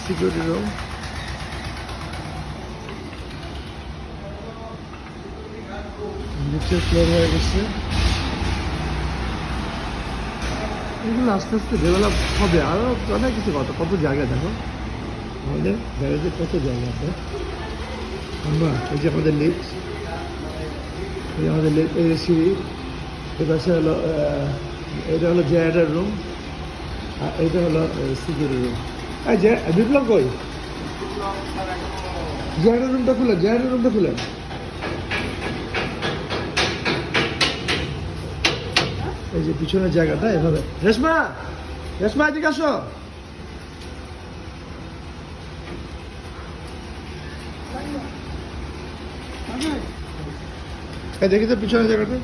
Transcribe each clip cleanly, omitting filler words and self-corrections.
Security room. নিচে floor হয়ে গেছে। এগুলো আস্তে আস্তে ডেভেলপ হবে, আরও অনেক কিছু কত জায়গা দেখো আমাদের গ্যারেজে, কত জায়গা আছে। আমরা এই যে আমাদের লিফট, এই আমাদের লিফট, এই সিঁড়ি, এ পাশে হলো এটা হলো জেআরডার রুম, আর এটা হলো সিকিউরিটি রুম। এই যে বিপ্লব কই? জেআরডার রুমটা খুলেন, জেআরডার রুমটা খুলেন। এই যে পিছনের জায়গাটা এভাবে। রেশমা, রেশমা এদিকে আসো। দেখি তো পিছনের জায়গাটা,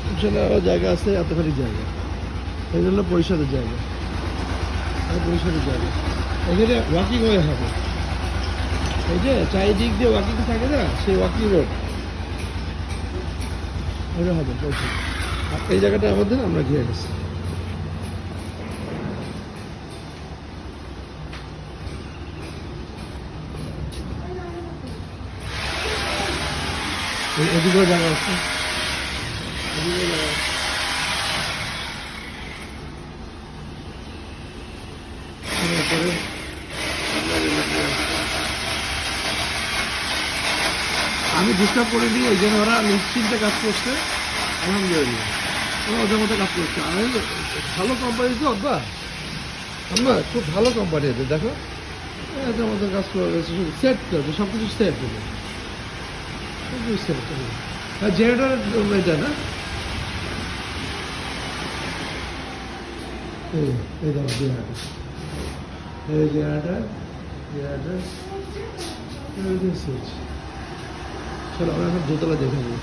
পিছনে আরো জায়গা আছে, এতখানি জায়গা। এই জন্য পরিষদের জায়গা, পরিষদের জায়গা। এখানে ওয়াকিং ওয়ে হবে, এই যে চারিদিক দিয়ে ওয়াকিং থাকে না, সেই ওয়াকিং রোড ওটা হবে পরিষদ। আর এই জায়গাটা আমাদের, আমরা ঘিরে গেছি। এদিকেও জায়গা আছে, এদিকেও জায়গা আছে। তারপরে আমি ডিস্টার্ব করে দিই, এই জন্য ওরা নিশ্চিন্তে কাজ করছে। আলহামদুলিল্লাহ ওরা ওদের মতো কাজ করছে। আমি ভালো কোম্পানি তো আব্বা, আম্মা খুব ভালো কোম্পানি এতে, দেখো এদের মতো কাজ করে গেছে, শুধু সেট করবে, সব কিছু সেট দেবে, সব কিছু সেট করবে। হ্যাঁ জেনারেটার এটা না, এই দেখো জেনারেটার, এই জেনারেটার, জেনারেটার সুইচ। চলো আমরা এখন দোতলা দেখে নিই।